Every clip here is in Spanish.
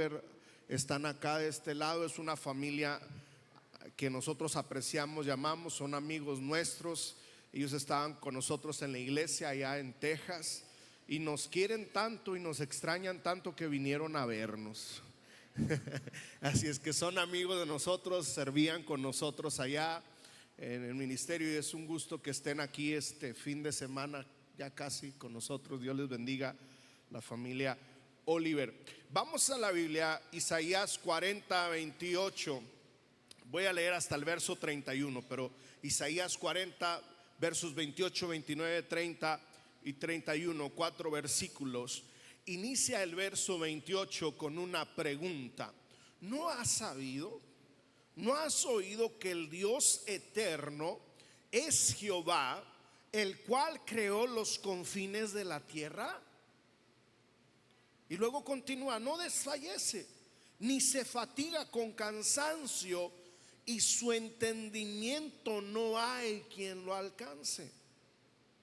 Oliver están acá de este lado. Es una familia que nosotros apreciamos, llamamos, son amigos nuestros. Ellos estaban con nosotros en la iglesia allá en Texas y nos quieren tanto y nos extrañan tanto que vinieron a vernos. Así es que son amigos de nosotros, servían con nosotros allá en el ministerio y es un gusto que estén aquí este fin de semana ya casi con nosotros. Dios les bendiga, la familia Oliver. Vamos a la Biblia, Isaías 40, 28. Voy a leer hasta el verso 31, pero Isaías 40, versos 28, 29, 30 y 31, 4 versículos. Inicia el verso 28 con una pregunta: ¿no has sabido? ¿No has oído que el Dios eterno es Jehová, el cual creó los confines de la tierra? Y luego continúa: no desfallece, ni se fatiga con cansancio, y su entendimiento no hay quien lo alcance.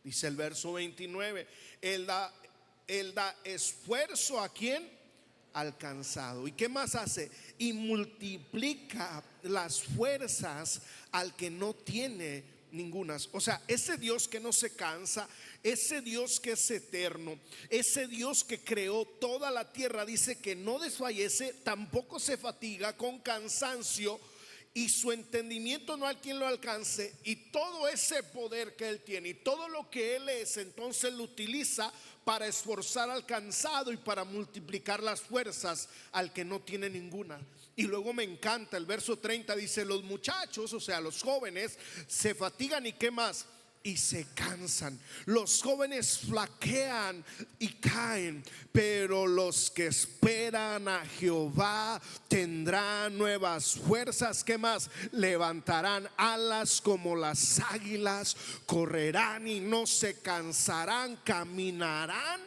Dice el verso 29: Él da esfuerzo a quien alcanzado. ¿Y qué más hace? Y multiplica las fuerzas al que no tiene ningunas. O sea, ese Dios que no se cansa, ese Dios que es eterno, ese Dios que creó toda la tierra, dice que no desfallece, tampoco se fatiga con cansancio, y su entendimiento no hay quien lo alcance. Y todo ese poder que Él tiene y todo lo que Él es, entonces lo utiliza para esforzar al cansado y para multiplicar las fuerzas al que no tiene ninguna. Y luego me encanta el verso 30, dice: los muchachos, o sea los jóvenes, se fatigan y ¿qué más? Y se cansan. Los jóvenes flaquean y caen, pero los que esperan a Jehová tendrán nuevas fuerzas. ¿Qué más? Levantarán alas como las águilas, correrán y no se cansarán, caminarán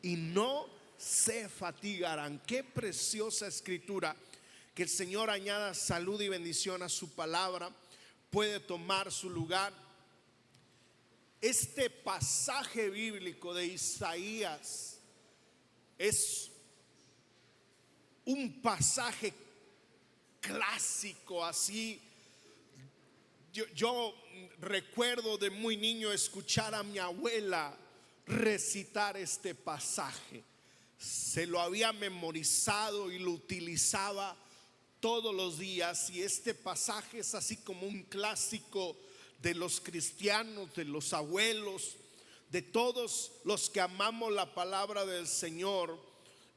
y no se fatigarán. Qué preciosa escritura. Que el Señor añada salud y bendición a su palabra. Puede tomar su lugar. Este pasaje bíblico de Isaías es un pasaje clásico. Así yo recuerdo de muy niño escuchar a mi abuela recitar este pasaje. Se lo había memorizado y lo utilizaba todos los días. Y este pasaje es así como un clásico de los cristianos, de los abuelos, de todos los que amamos la palabra del Señor.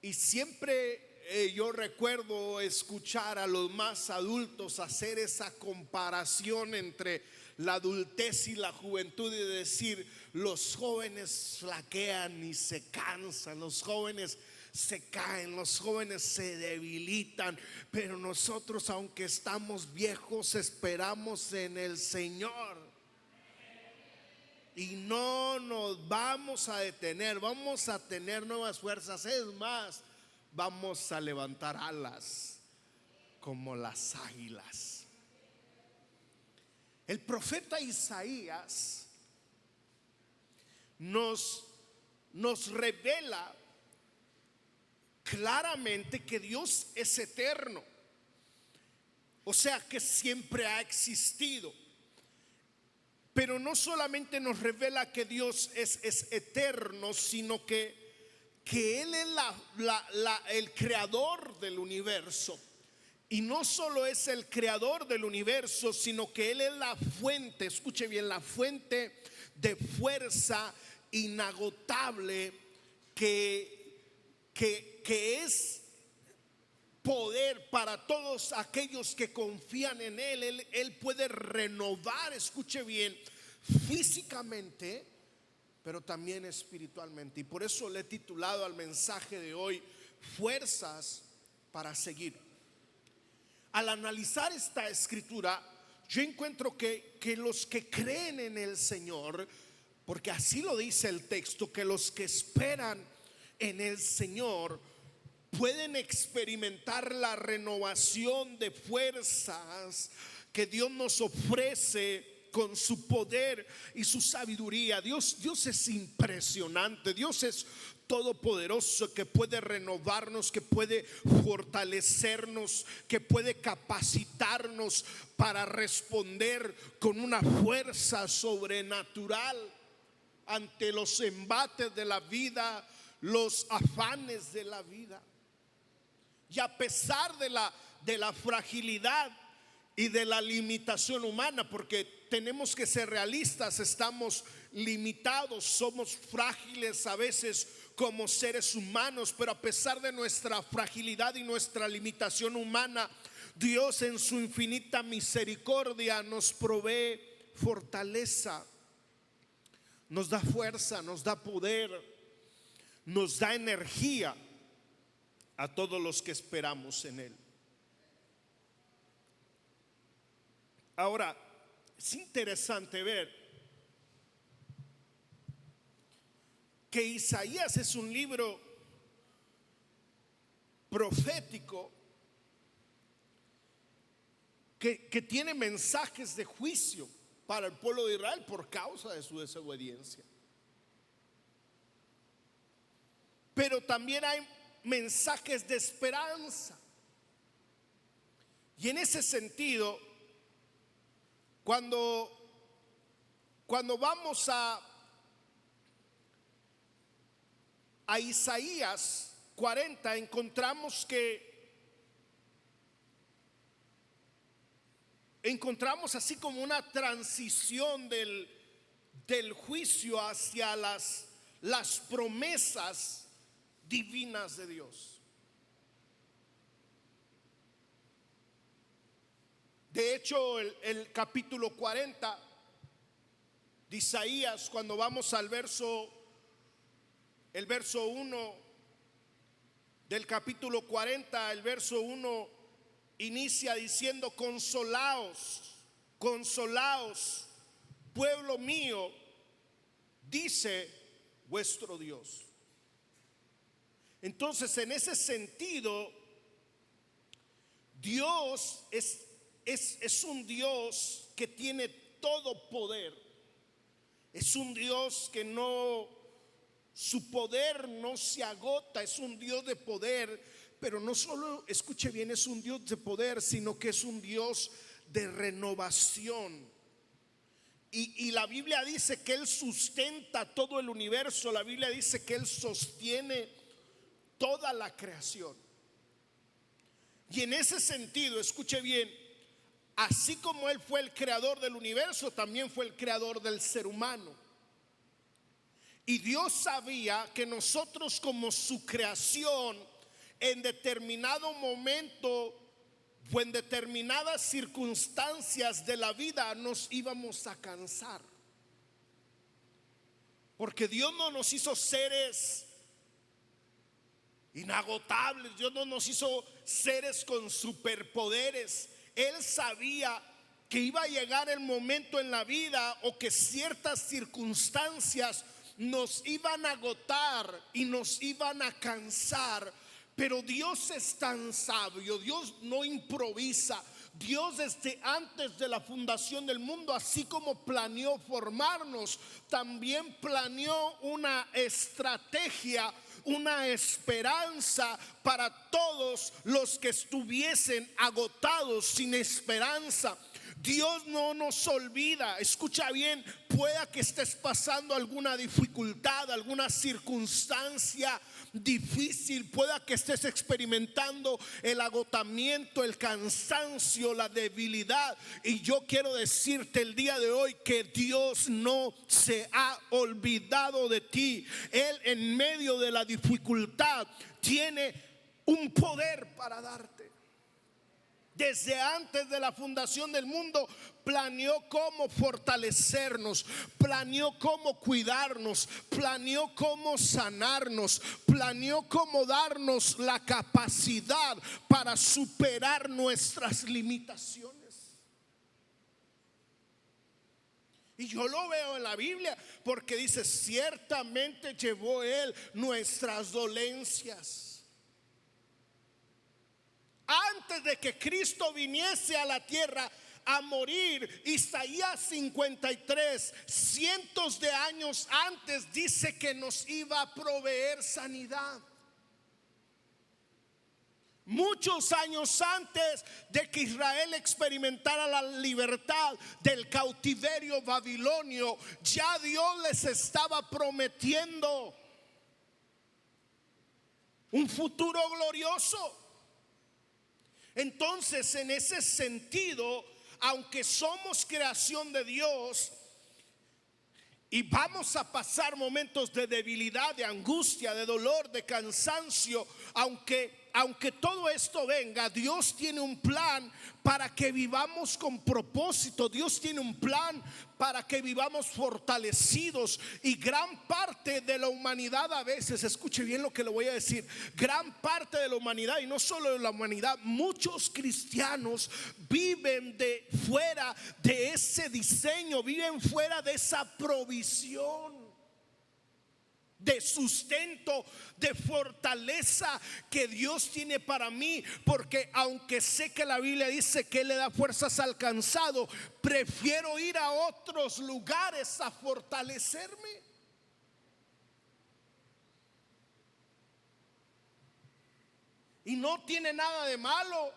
Y siempre yo recuerdo escuchar a los más adultos hacer esa comparación entre la adultez y la juventud y decir: los jóvenes flaquean y se cansan, los jóvenes se caen, los jóvenes se debilitan, pero nosotros, aunque estamos viejos, esperamos en el Señor y no nos vamos a detener. Vamos a tener nuevas fuerzas. Es más, vamos a levantar alas como las águilas. El profeta Isaías nos revela claramente que Dios es eterno, o sea que siempre ha existido. Pero no solamente nos revela que Dios es eterno, sino que Él es el creador del universo. Y no solo es el creador del universo, sino que Él es la fuente, escuche bien, la fuente de fuerza inagotable que es poder para todos aquellos que confían en Él. Él puede renovar, escuche bien, físicamente, pero también espiritualmente. Y por eso le he titulado al mensaje de hoy: fuerzas para seguir. Al analizar esta escritura, yo encuentro que los que creen en el Señor, porque así lo dice el texto, que los que esperan en el Señor pueden experimentar la renovación de fuerzas que Dios nos ofrece con su poder y su sabiduría. Dios es impresionante. Dios es todopoderoso, que puede renovarnos, que puede fortalecernos, que puede capacitarnos para responder con una fuerza sobrenatural ante los embates de la vida, los afanes de la vida. Y a pesar de la fragilidad y de la limitación humana, porque tenemos que ser realistas, estamos limitados, somos frágiles a veces como seres humanos, pero a pesar de nuestra fragilidad y nuestra limitación humana, Dios en su infinita misericordia nos provee fortaleza, nos da fuerza, nos da poder, nos da energía a todos los que esperamos en Él. Ahora, es interesante ver que Isaías es un libro profético que tiene mensajes de juicio para el pueblo de Israel por causa de su desobediencia. Pero también hay mensajes de esperanza. Y en ese sentido, cuando vamos a Isaías 40, encontramos así como una transición del juicio hacia las promesas divinas de Dios. De hecho, el capítulo 40 de Isaías, cuando vamos al el verso 1 del capítulo 40, el verso 1 inicia diciendo: consolaos, consolaos, pueblo mío, dice vuestro Dios. Entonces, en ese sentido, Dios es un Dios que tiene todo poder. Es un Dios que su poder no se agota. Es un Dios de poder, pero no solo, escuche bien, es un Dios de poder, sino que es un Dios de renovación. Y la Biblia dice que Él sustenta todo el universo. La Biblia dice que Él sostiene toda la creación. Y en ese sentido, escuche bien, así como Él fue el creador del universo, también fue el creador del ser humano. Y Dios sabía que nosotros, como su creación, en determinado momento o en determinadas circunstancias de la vida nos íbamos a cansar. Porque Dios no nos hizo seres inagotables, Dios no nos hizo seres con superpoderes. Él sabía que iba a llegar el momento en la vida o que ciertas circunstancias nos iban a agotar y nos iban a cansar. Pero Dios es tan sabio, Dios no improvisa. Dios desde antes de la fundación del mundo, así como planeó formarnos, también planeó una estrategia, una esperanza para todos los que estuviesen agotados, sin esperanza. Dios no nos olvida. Escucha bien, pueda que estés pasando alguna dificultad, alguna circunstancia difícil, pueda que estés experimentando el agotamiento, el cansancio, la debilidad, y yo quiero decirte el día de hoy que Dios no se ha olvidado de ti. Él, en medio de la dificultad, tiene un poder para darte. Desde antes de la fundación del mundo planeó cómo fortalecernos, planeó cómo cuidarnos, planeó cómo sanarnos, planeó cómo darnos la capacidad para superar nuestras limitaciones. Y yo lo veo en la Biblia, porque dice: ciertamente llevó Él nuestras dolencias. Antes de que Cristo viniese a la tierra, a morir. Isaías 53, cientos de años antes, dice que nos iba a proveer sanidad. Muchos años antes de que Israel experimentara la libertad del cautiverio babilonio, ya Dios les estaba prometiendo un futuro glorioso. Entonces, en ese sentido, aunque somos creación de Dios y vamos a pasar momentos de debilidad, de angustia, de dolor, de cansancio, aunque todo esto venga, Dios tiene un plan para que vivamos con propósito. Dios tiene un plan para que vivamos fortalecidos. Y gran parte de la humanidad, a veces, escuche bien lo que le voy a decir, gran parte de la humanidad, y no solo de la humanidad, muchos cristianos viven fuera de ese diseño, viven fuera de esa provisión, de sustento, de fortaleza que Dios tiene para mí. Porque aunque sé que la Biblia dice que Él le da fuerzas al cansado, prefiero ir a otros lugares a fortalecerme. Y no tiene nada de malo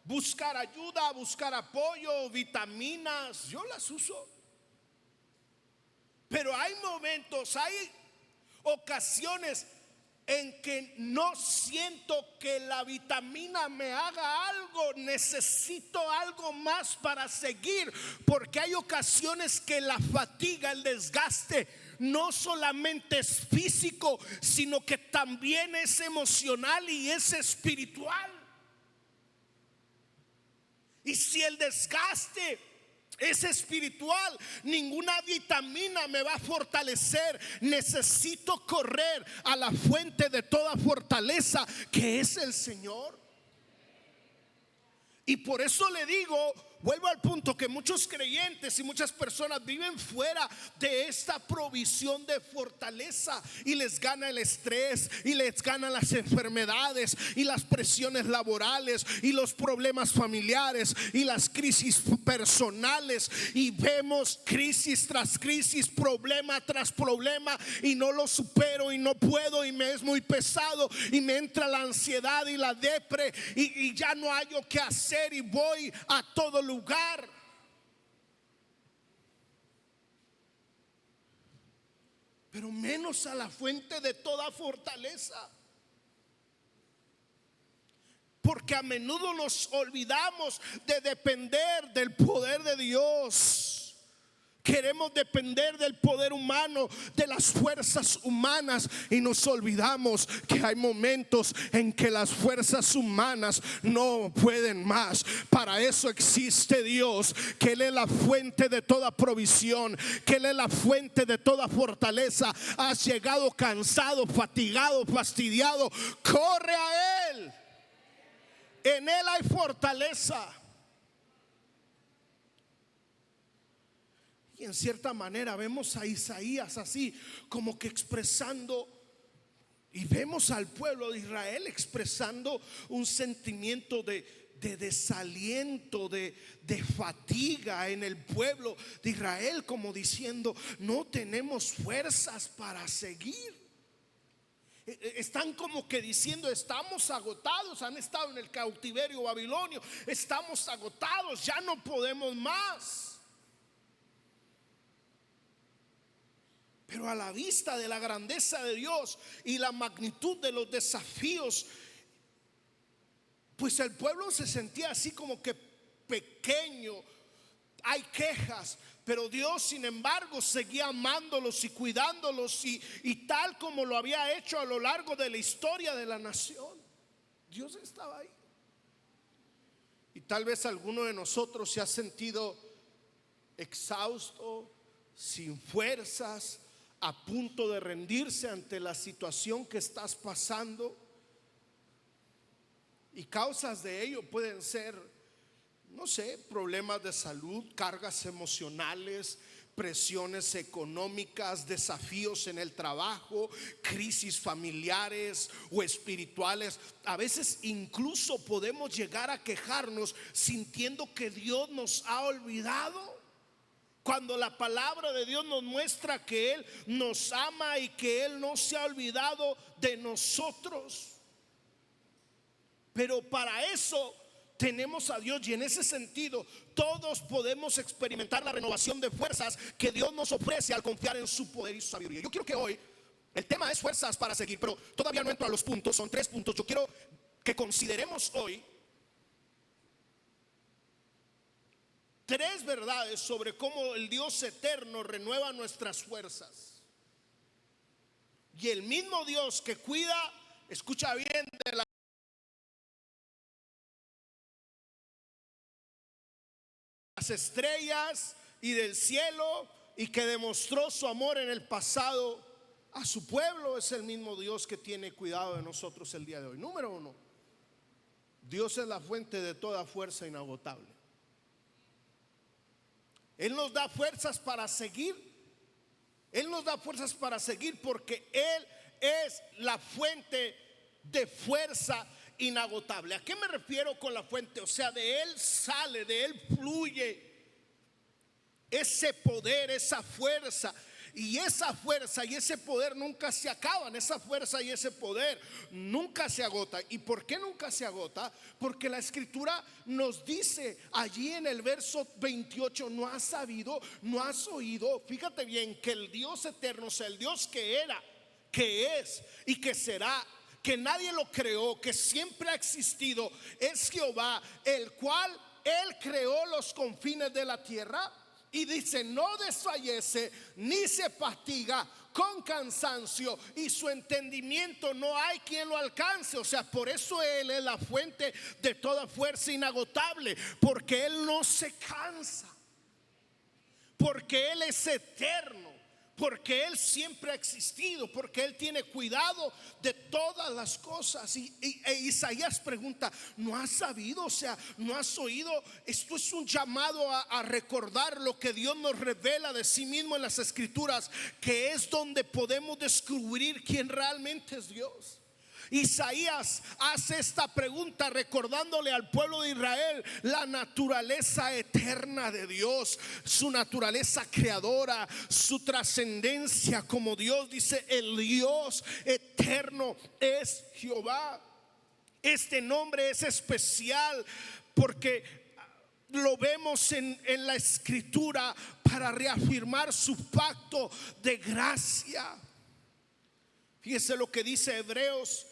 buscar ayuda, buscar apoyo, vitaminas, yo las uso. Pero hay momentos, hay ocasiones en que no siento que la vitamina me haga algo, necesito algo más para seguir, porque hay ocasiones que la fatiga, el desgaste, no solamente es físico, sino que también es emocional y es espiritual. Y si el desgaste es espiritual, ninguna vitamina me va a fortalecer. Necesito correr a la fuente de toda fortaleza, que es el Señor. Y por eso le digo, vuelvo al punto, que muchos creyentes y muchas personas viven fuera de esta provisión de fortaleza, y les gana el estrés, y les ganan las enfermedades, y las presiones laborales, y los problemas familiares, y las crisis personales, y vemos crisis tras crisis, problema tras problema, y no lo supero, y no puedo, y me es muy pesado, y me entra la ansiedad y la depre, y ya no hay qué hacer, y voy a todo lugar. Pero menos a la fuente de toda fortaleza. Porque a menudo nos olvidamos de depender del poder de Dios. Queremos depender del poder humano, de las fuerzas humanas, y nos olvidamos que hay momentos en que las fuerzas humanas no pueden más. Para eso existe Dios, que Él es la fuente de toda provisión, que Él es la fuente de toda fortaleza. Has llegado cansado, fatigado, fastidiado, corre a Él. En Él hay fortaleza. Y en cierta manera vemos a Isaías así como que expresando, y vemos al pueblo de Israel expresando un sentimiento de desaliento, de fatiga en el pueblo de Israel, como diciendo: no tenemos fuerzas para seguir. Están como que diciendo: estamos agotados, han estado en el cautiverio babilonio, estamos agotados, ya no podemos más. Pero a la vista de la grandeza de Dios y la magnitud de los desafíos, pues el pueblo se sentía así como que pequeño. Hay quejas, pero Dios, sin embargo, seguía amándolos y cuidándolos, y tal como lo había hecho a lo largo de la historia de la nación. Dios estaba ahí. Y tal vez alguno de nosotros se ha sentido exhausto, sin fuerzas, a punto de rendirse ante la situación que estás pasando. Y causas de ello pueden ser, no sé, problemas de salud, cargas emocionales, presiones económicas, desafíos en el trabajo, crisis familiares o espirituales. A veces incluso podemos llegar a quejarnos sintiendo que Dios nos ha olvidado, cuando la palabra de Dios nos muestra que Él nos ama y que Él no se ha olvidado de nosotros. Pero para eso tenemos a Dios, y en ese sentido todos podemos experimentar la renovación de fuerzas que Dios nos ofrece al confiar en su poder y su sabiduría. Yo quiero que hoy, el tema es fuerzas para seguir, pero todavía no entro a los puntos, son 3 puntos. Yo quiero que consideremos hoy 3 verdades sobre cómo el Dios eterno renueva nuestras fuerzas. Y el mismo Dios que cuida, escucha bien, de las estrellas y del cielo, y que demostró su amor en el pasado a su pueblo, es el mismo Dios que tiene cuidado de nosotros el día de hoy. Número 1, Dios es la fuente de toda fuerza inagotable. Él nos da fuerzas para seguir. Él nos da fuerzas para seguir porque Él es la fuente de fuerza inagotable. ¿A qué me refiero con la fuente? O sea, de Él sale, de Él fluye ese poder, esa fuerza. Y esa fuerza y ese poder nunca se acaban. Esa fuerza y ese poder nunca se agota. ¿Y por qué nunca se agota? Porque la escritura nos dice allí en el verso 28: no has sabido, no has oído. Fíjate bien, que el Dios eterno, o sea, el Dios que era, que es y que será, que nadie lo creó, que siempre ha existido, es Jehová, el cual Él creó los confines de la tierra. Y dice, no desfallece ni se fatiga con cansancio, y su entendimiento no hay quien lo alcance. O sea, por eso Él es la fuente de toda fuerza inagotable, porque Él no se cansa, porque Él es eterno, porque Él siempre ha existido, porque Él tiene cuidado de todas las cosas. E Isaías pregunta, ¿no has sabido? O sea, ¿no has oído? Esto es un llamado a recordar lo que Dios nos revela de sí mismo en las escrituras, que es donde podemos descubrir quién realmente es Dios. Isaías hace esta pregunta recordándole al pueblo de Israel la naturaleza eterna de Dios, su naturaleza creadora, su trascendencia como Dios. Dice, el Dios eterno es Jehová. Este nombre es especial porque lo vemos en la escritura para reafirmar su pacto de gracia. Fíjese lo que dice Hebreos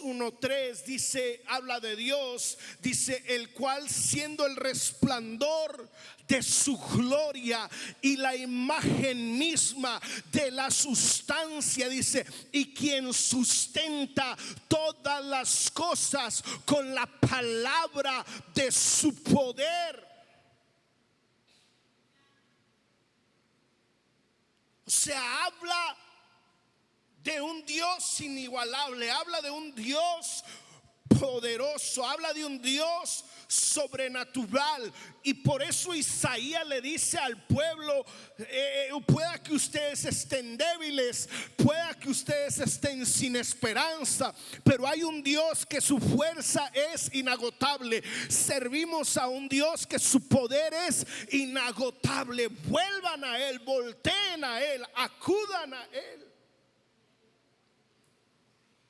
1:3, dice, habla de Dios, dice, el cual siendo el resplandor de su gloria y la imagen misma de la sustancia, dice, y quien sustenta todas las cosas con la palabra de su poder. O sea, habla de un Dios inigualable, habla de un Dios poderoso, habla de un Dios sobrenatural. Y por eso Isaías le dice al pueblo, pueda que ustedes estén débiles, pueda que ustedes estén sin esperanza, pero hay un Dios que su fuerza es inagotable. Servimos a un Dios que su poder es inagotable. Vuelvan a Él, volteen a Él, acudan a Él.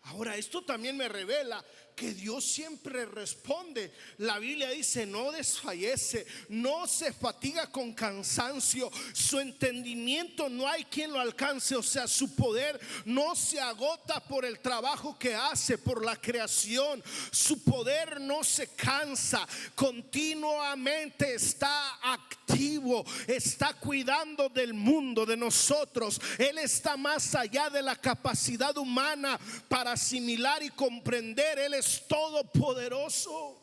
Ahora, esto también me revela que Dios siempre responde. La Biblia dice, no desfallece, no se fatiga con cansancio, su entendimiento no hay quien lo alcance. O sea, su poder no se agota por el trabajo que hace, por la creación. Su poder no se cansa, continuamente está activo, está cuidando del mundo, de nosotros. Él está más allá de la capacidad humana para asimilar y comprender. Él es todopoderoso.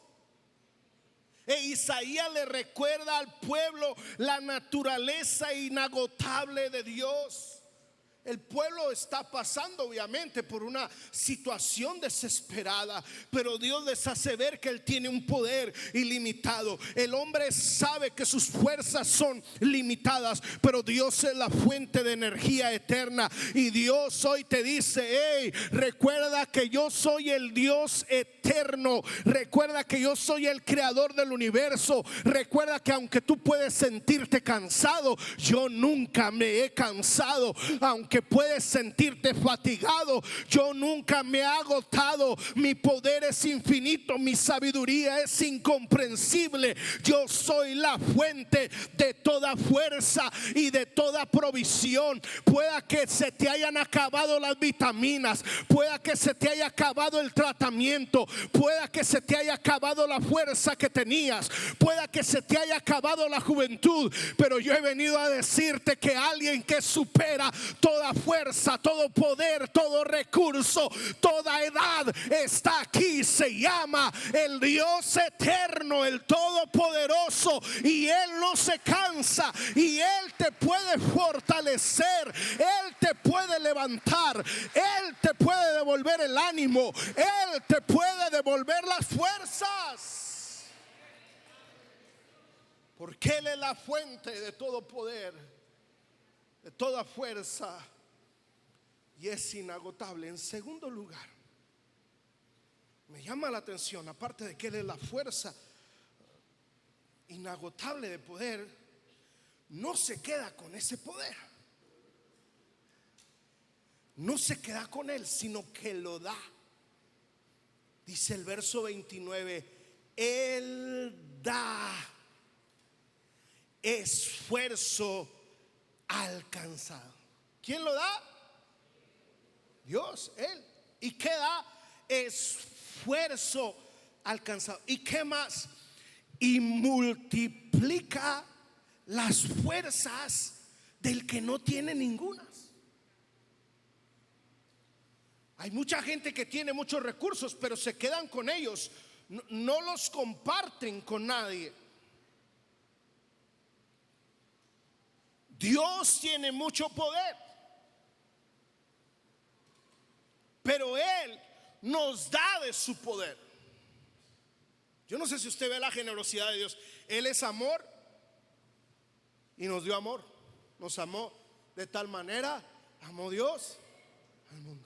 Isaías le recuerda al pueblo la naturaleza inagotable de Dios. El pueblo está pasando obviamente por una situación desesperada, pero Dios les hace ver que Él tiene un poder ilimitado. El hombre sabe que sus fuerzas son limitadas, pero Dios es la fuente de energía eterna. Y Dios hoy te dice: hey, recuerda que yo soy el Dios eterno. Recuerda que yo soy el creador del universo. Recuerda que aunque tú puedes sentirte cansado, yo nunca me he cansado. Aunque puedes sentirte fatigado, yo nunca me he agotado. Mi poder es infinito, mi sabiduría es incomprensible. Yo soy la fuente de toda fuerza y de toda provisión. Pueda que se te hayan acabado las vitaminas, pueda que se te haya acabado el tratamiento, pueda que se te haya acabado la fuerza que tenías, pueda que se te haya acabado la juventud, pero yo he venido a decirte que alguien que supera toda fuerza, todo poder, todo recurso, toda edad está aquí. Se llama el Dios eterno, el todopoderoso, y Él no se cansa, y Él te puede fortalecer, Él te puede levantar, Él te puede devolver el ánimo, Él te puede devolver las fuerzas, porque Él es la fuente de todo poder, de toda fuerza, y es inagotable. En segundo lugar, me llama la atención, aparte de que Él es la fuerza inagotable de poder, no se queda con ese poder, no se queda con Él, sino que lo da. Dice el verso 29: Él da esfuerzo alcanzado. ¿Quién lo da? Dios, Él. ¿Y qué da? Esfuerzo alcanzado. ¿Y qué más? Y multiplica las fuerzas del que no tiene ninguna. Hay mucha gente que tiene muchos recursos, pero se quedan con ellos, no los comparten con nadie. Dios tiene mucho poder, pero Él nos da de su poder. Yo no sé si usted ve la generosidad de Dios. Él es amor y nos dio amor. Nos amó de tal manera, amó Dios al mundo.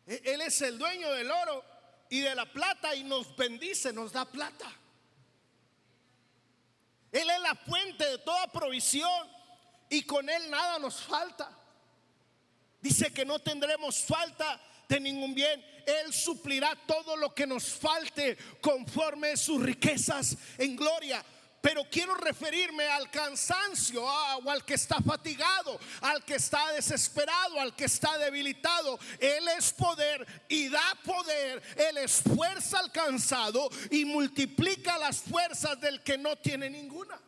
Él es el dueño del oro y de la plata, y nos bendice, nos da plata. Él es la fuente de toda provisión, y con Él nada nos falta. Dice que no tendremos falta de ningún bien. Él suplirá todo lo que nos falte conforme a sus riquezas en gloria. Pero quiero referirme al cansancio, o al que está fatigado, al que está desesperado, al que está debilitado. Él es poder y da poder. Él esfuerza al cansado y multiplica las fuerzas del que no tiene ninguna.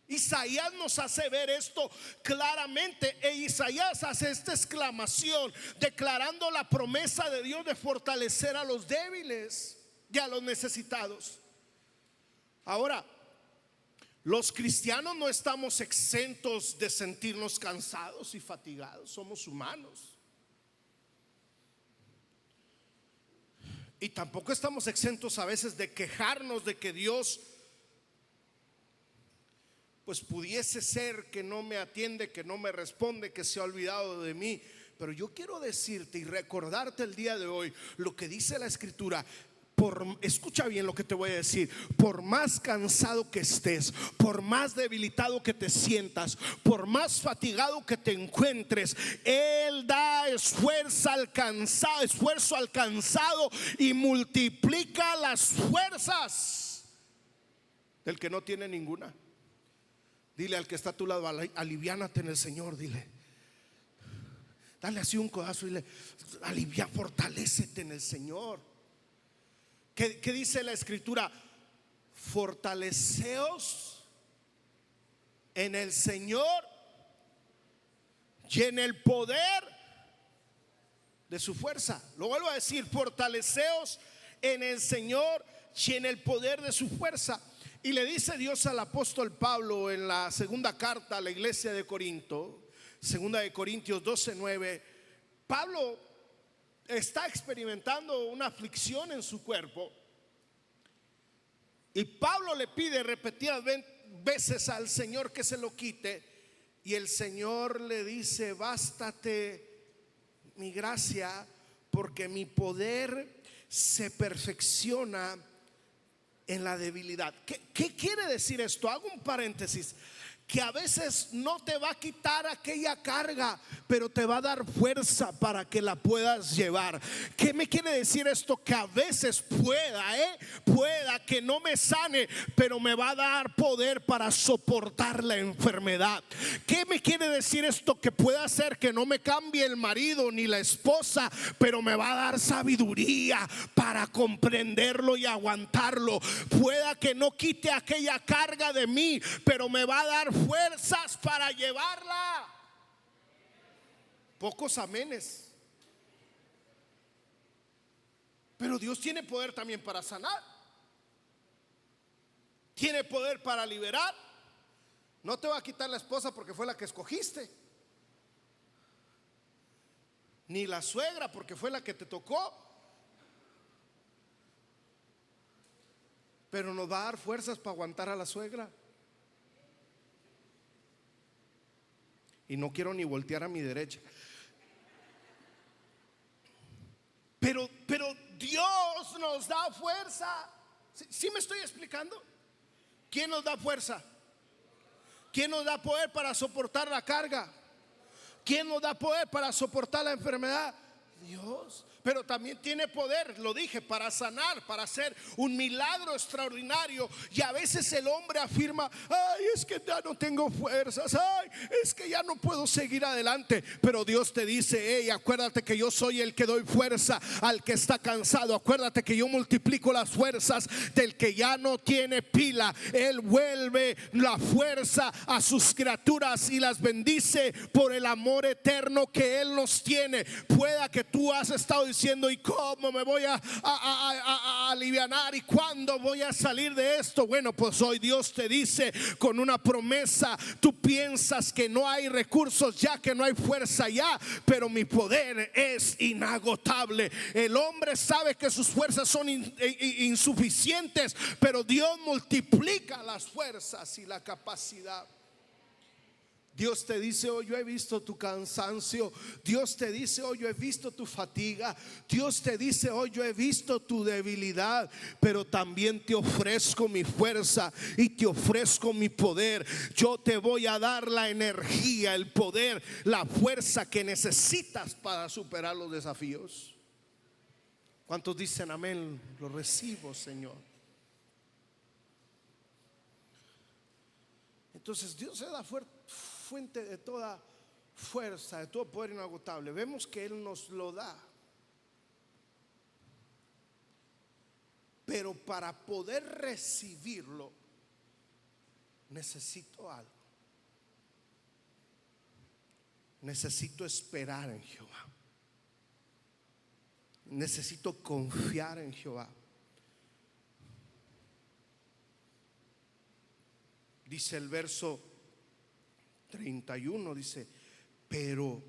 Isaías nos hace ver esto claramente, e Isaías hace esta exclamación declarando la promesa de Dios de fortalecer a los débiles y a los necesitados. Ahora, los cristianos no estamos exentos de sentirnos cansados y fatigados, somos humanos. Y tampoco estamos exentos a veces de quejarnos de que Dios pues pudiese ser que no me atiende, que no me responde, que se ha olvidado de mí. Pero yo quiero decirte y recordarte el día de hoy lo que dice la Escritura. Escucha bien lo que te voy a decir. Por más cansado que estés, por más debilitado que te sientas, por más fatigado que te encuentres, Él da esfuerzo alcanzado y multiplica las fuerzas del que no tiene ninguna. Dile al que está a tu lado: aliviánate en el Señor. Dile, dale así un codazo y dile: alivia, fortalécete en el Señor. ¿Qué dice la Escritura? Fortaleceos en el Señor y en el poder de su fuerza. Lo vuelvo a decir: fortaleceos en el Señor y en el poder de su fuerza. Y le dice Dios al apóstol Pablo en la segunda carta a la iglesia de Corinto Segunda de Corintios 12:9. Pablo está experimentando una aflicción en su cuerpo y Pablo le pide repetidas veces al Señor que se lo quite, y el Señor le dice: bástate mi gracia, porque mi poder se perfecciona en la debilidad. ¿Qué quiere decir esto? Hago un paréntesis. Que a veces no te va a quitar aquella carga, pero te va a dar fuerza para que la puedas llevar. ¿Qué me quiere decir esto? Que a veces pueda que no me sane, pero me va a dar poder para soportar la enfermedad. ¿Qué me quiere decir esto? Que puede hacer que no me cambie el marido ni la esposa, pero me va a dar sabiduría para comprenderlo y aguantarlo. Pueda que no quite aquella carga de mí, pero me va a dar fuerzas para llevarla. Pocos amenes. Pero Dios tiene poder también para sanar. Tiene poder para liberar. No te va a quitar la esposa porque fue la que escogiste, ni la suegra porque fue la que te tocó, pero nos va a dar fuerzas para aguantar a la suegra. Y no quiero ni voltear a mi derecha. Pero Dios nos da fuerza. ¿Sí me estoy explicando? ¿Quién nos da fuerza? ¿Quién nos da poder para soportar la carga? ¿Quién nos da poder para soportar la enfermedad? Dios. Pero también tiene poder, lo dije, para sanar, para hacer un milagro extraordinario. Y a veces el hombre afirma: ay, es que ya no tengo fuerzas, ay, es que ya no puedo seguir adelante. Pero Dios te dice: hey, acuérdate que yo soy el que doy fuerza al que está cansado. Acuérdate que yo multiplico las fuerzas del que ya no tiene pila. Él vuelve la fuerza a sus criaturas y las bendice por el amor eterno que Él nos tiene. Pueda que tú has estado diciendo: ¿y cómo me voy a alivianar? ¿Y cuándo voy a salir de esto? Bueno, pues hoy Dios te dice con una promesa. Tú piensas que no hay recursos ya, que no hay fuerza ya, pero mi poder es inagotable. El hombre sabe que sus fuerzas son insuficientes, pero Dios multiplica las fuerzas y la capacidad. Dios te dice: hoy yo he visto tu cansancio. Dios te dice: hoy yo he visto tu fatiga. Dios te dice: hoy yo he visto tu debilidad, pero también te ofrezco mi fuerza y te ofrezco mi poder. Yo te voy a dar la energía, el poder, la fuerza que necesitas para superar los desafíos. ¿Cuántos dicen amén? Lo recibo, Señor. Entonces Dios se da fuente de toda fuerza, de todo poder inagotable. Vemos que Él nos lo da, pero para poder recibirlo necesito algo. Necesito esperar en Jehová. Necesito confiar en Jehová. Dice el verso 31, dice: pero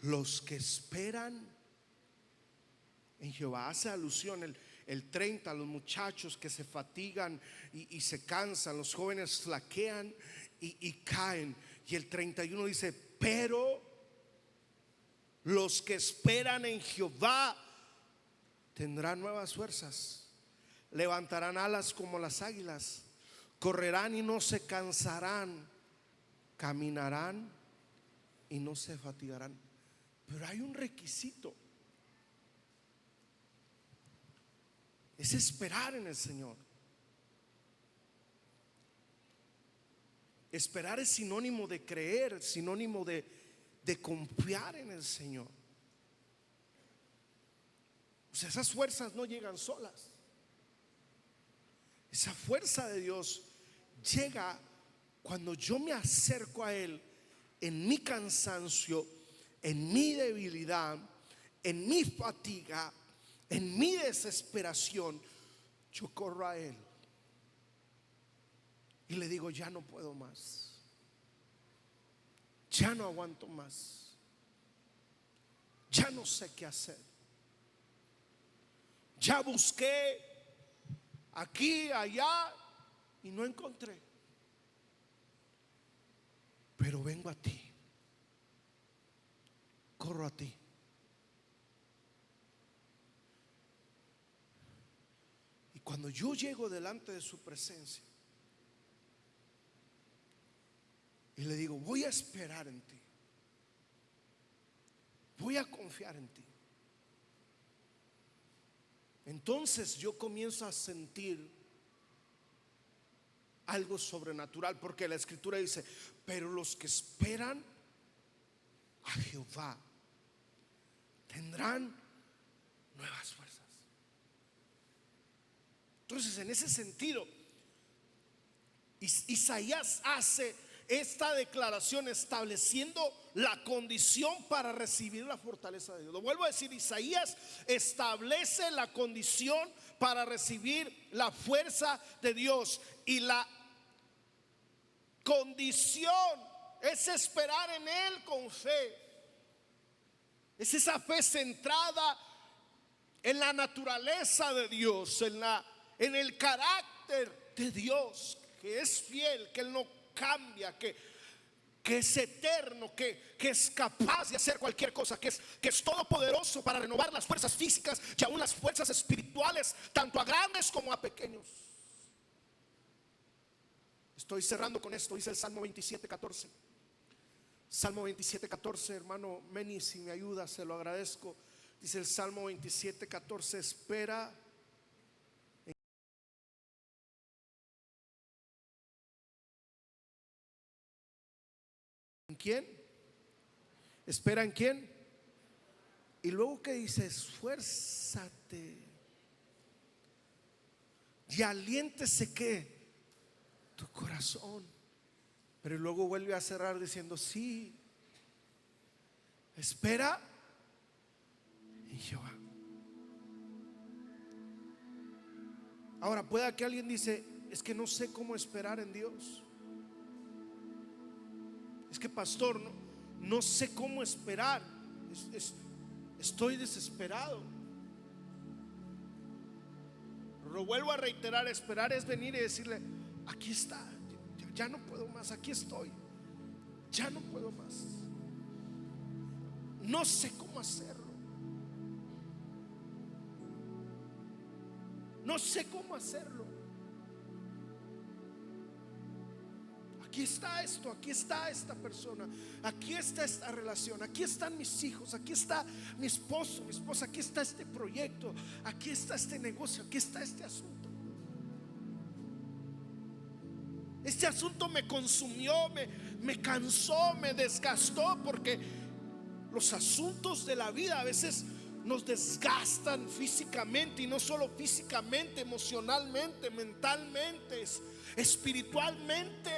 los que esperan en Jehová. Hace alusión el 30, los muchachos que se fatigan y se cansan, los jóvenes flaquean y caen. Y el 31 dice: pero los que esperan en Jehová tendrán nuevas fuerzas, levantarán alas como las águilas, correrán y no se cansarán, caminarán y no se fatigarán. Pero hay un requisito: es esperar en el Señor. Esperar es sinónimo de creer, sinónimo de confiar en el Señor. O sea, esas fuerzas no llegan solas. Esa fuerza de Dios llega cuando yo me acerco a Él en mi cansancio, en mi debilidad, en mi fatiga, en mi desesperación. Yo corro a Él y le digo: ya no puedo más. ya no aguanto más, ya no sé qué hacer, ya busqué aquí, allá y no encontré, pero vengo a ti, corro a ti. Y cuando yo llego delante de su presencia y le digo, voy a esperar en ti, voy a confiar en ti, entonces yo comienzo a sentir algo sobrenatural, porque la escritura dice, pero los que esperan a Jehová tendrán nuevas fuerzas. Entonces, en ese sentido, Isaías hace esta declaración estableciendo la condición para recibir la fortaleza de Dios. Lo vuelvo a decir, Isaías establece la condición para recibir la fuerza de Dios, y la condición es esperar en Él con fe. Es esa fe centrada en la naturaleza de Dios, en el carácter de Dios, que es fiel, que Él no cambia, que es eterno, que es capaz de hacer cualquier cosa, que es todopoderoso para renovar las fuerzas físicas y aún las fuerzas espirituales, tanto a grandes como a pequeños. Estoy cerrando con esto. Dice el Salmo 27:14. Salmo 27:14, hermano Meni, si me ayuda, se lo agradezco. Dice el Salmo 27:14, espera ¿en quién? ¿Espera en quién? Y luego que dice, esfuérzate y aliéntese que tu corazón. Pero luego vuelve a cerrar diciendo, sí, espera en Jehová. Ahora, pueda que alguien dice, es que no sé cómo esperar en Dios. Es que, pastor, no sé cómo esperar. Estoy desesperado. Lo vuelvo a reiterar, esperar es venir y decirle, aquí está, ya no puedo más, aquí estoy, ya no puedo más, no sé cómo hacerlo, no sé cómo hacerlo. Aquí está esto, aquí está esta persona, aquí está esta relación, aquí están mis hijos, aquí está mi esposo, mi esposa, aquí está este proyecto, aquí está este negocio, aquí está este asunto. Este asunto me consumió, me cansó, me desgastó, porque los asuntos de la vida a veces nos desgastan físicamente, y no solo físicamente, emocionalmente, mentalmente, espiritualmente.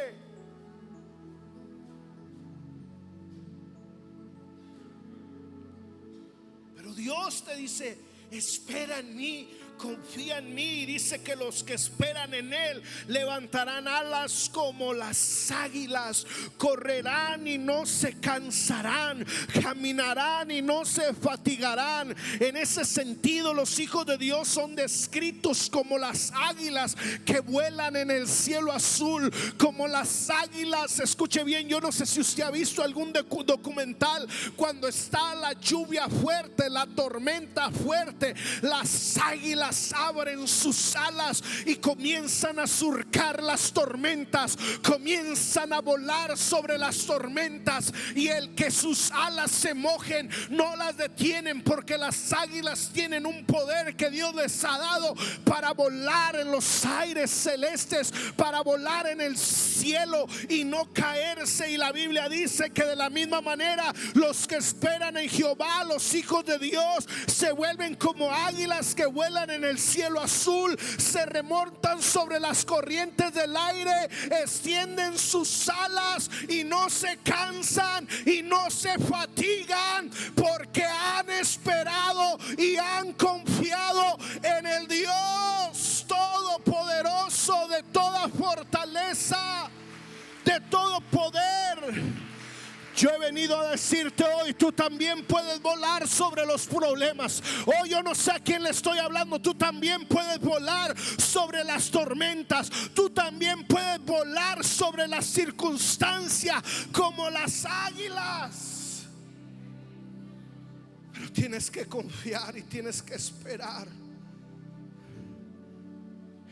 Pero Dios te dice, espera en mí, confía en mí. Y dice que los que esperan en Él levantarán alas como las águilas, correrán y no se cansarán, caminarán y no se fatigarán. En ese sentido, los hijos de Dios son descritos como las águilas que vuelan en el cielo azul, como las águilas. Escuche bien, yo no sé si usted ha visto algún documental cuando está la lluvia fuerte, la tormenta fuerte, las águilas abren sus alas y comienzan a surcar las tormentas, comienzan a volar sobre las tormentas, y el que sus alas se mojen no las detienen, porque las águilas tienen un poder que Dios les ha dado para volar en los aires celestes, para volar en el cielo y no caerse. Y la Biblia dice que de la misma manera los que esperan en Jehová, los hijos de Dios, se vuelven como águilas que vuelan en el cielo azul, se remontan sobre las corrientes del aire, extienden sus alas y no se cansan y no se fatigan, porque han esperado y han confiado en el Dios todopoderoso, de toda fortaleza, de todo poder. Yo he venido a decirte hoy, tú también puedes volar sobre los problemas. Hoy yo no sé a quién le estoy hablando. Tú también puedes volar sobre las tormentas. Tú también puedes volar sobre las circunstancias como las águilas. Pero tienes que confiar y tienes que esperar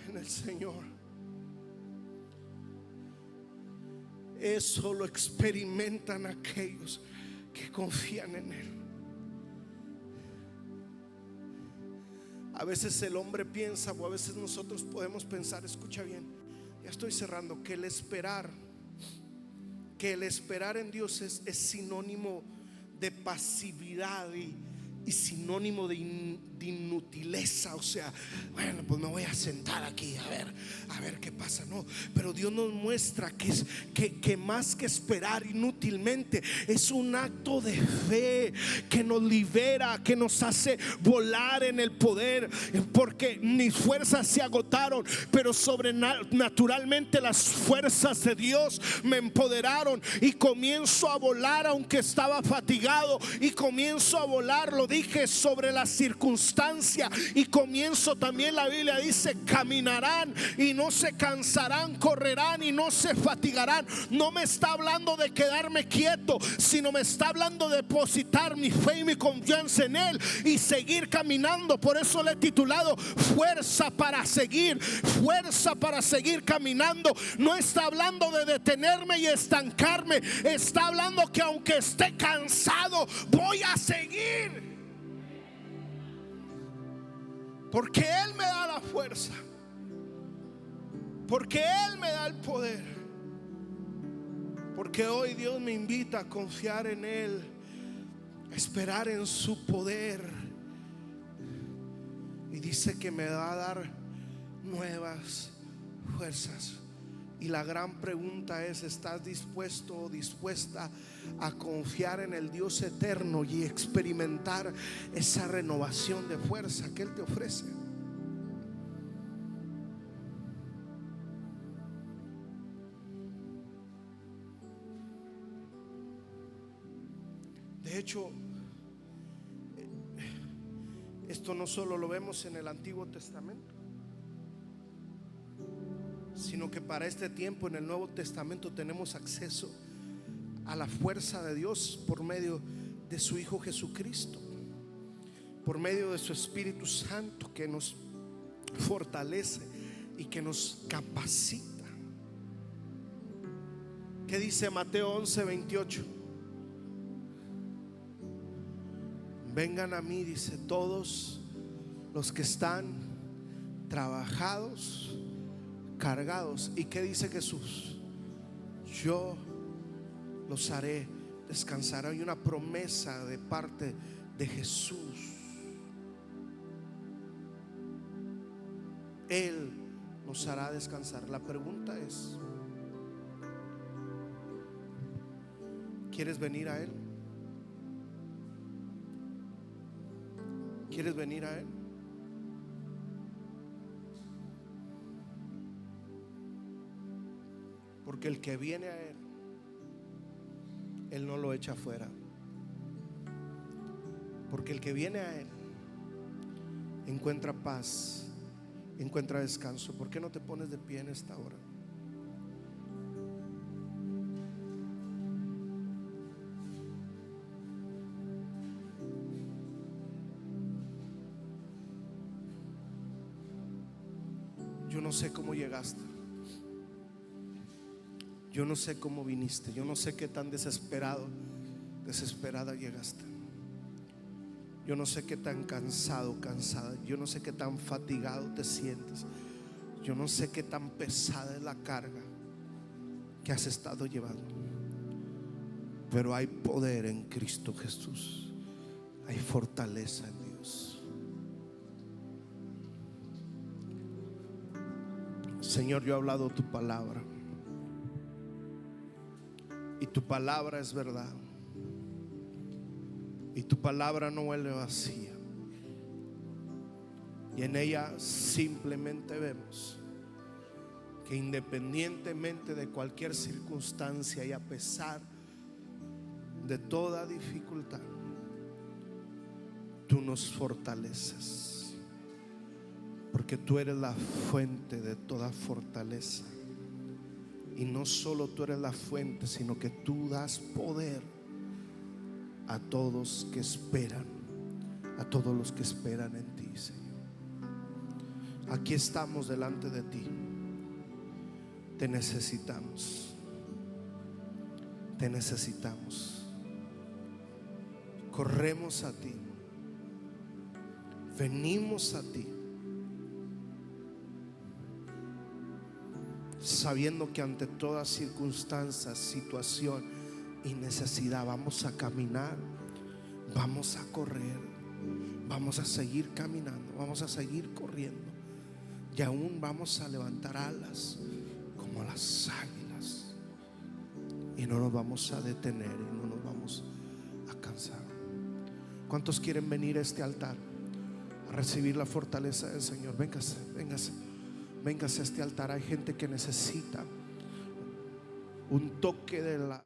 en el Señor. Eso lo experimentan aquellos que confían en Él. A veces el hombre piensa, o a veces nosotros podemos pensar, escucha bien, ya estoy cerrando, que el esperar en Dios es sinónimo de pasividad y sinónimo de inutileza. O sea, bueno, pues me voy a sentar aquí a ver qué pasa. No, pero Dios nos muestra que más que esperar inútilmente, es un acto de fe que nos libera, que nos hace volar en el poder. Porque mis fuerzas se agotaron, pero sobrenaturalmente las fuerzas de Dios me empoderaron y comienzo a volar aunque estaba fatigado, y comienzo a volar, lo dije, sobre la circunstancia, y comienzo también, la Biblia dice, caminarán y no se cansarán, correrán y no se fatigarán. No me está hablando de quedarme quieto, sino me está hablando de depositar mi fe y mi confianza en Él y seguir caminando. Por eso le he titulado fuerza para seguir caminando. No está hablando de detenerme y estancarme, está hablando que aunque esté cansado, voy a seguir, porque Él me da la fuerza, porque Él me da el poder, porque hoy Dios me invita a confiar en Él, a esperar en su poder, y dice que me va a dar nuevas fuerzas. Y la gran pregunta es, ¿estás dispuesto o dispuesta a confiar en el Dios eterno y experimentar esa renovación de fuerza que Él te ofrece? De hecho, esto no solo lo vemos en el Antiguo Testamento, sino que para este tiempo en el Nuevo Testamento tenemos acceso a la fuerza de Dios por medio de su Hijo Jesucristo, por medio de su Espíritu Santo, que nos fortalece y que nos capacita. ¿Qué dice Mateo 11:28? Vengan a mí, dice, todos los que están trabajados, cargados. ¿Y qué dice Jesús? Yo los haré descansar. Hay una promesa de parte de Jesús. Él nos hará descansar. La pregunta es, ¿quieres venir a Él? ¿Quieres venir a Él? Porque el que viene a Él, Él no lo echa afuera. Porque el que viene a Él encuentra paz, encuentra descanso. ¿Por qué no te pones de pie en esta hora? Yo no sé cómo llegaste. Yo no sé cómo viniste. Yo no sé qué tan desesperada llegaste. Yo no sé qué tan cansada. Yo no sé qué tan fatigado te sientes. Yo no sé qué tan pesada es la carga que has estado llevando. Pero hay poder en Cristo Jesús. Hay fortaleza en Dios. Señor, yo he hablado tu palabra. Y tu palabra es verdad. Y tu palabra no vuelve vacía. Y en ella simplemente vemos que independientemente de cualquier circunstancia y a pesar de toda dificultad, tú nos fortaleces, porque tú eres la fuente de toda fortaleza. Y no solo tú eres la fuente, sino que tú das poder a todos que esperan, a todos los que esperan en ti, Señor. Aquí estamos delante de ti. Te necesitamos. Te necesitamos. Corremos a ti. Venimos a ti, sabiendo que ante toda circunstancia, situación y necesidad vamos a caminar, vamos a correr, vamos a seguir caminando, vamos a seguir corriendo, y aún vamos a levantar alas como las águilas, y no nos vamos a detener y no nos vamos a cansar. ¿Cuántos quieren venir a este altar a recibir la fortaleza del Señor? Véngase, véngase, véngase a este altar. Hay gente que necesita un toque de la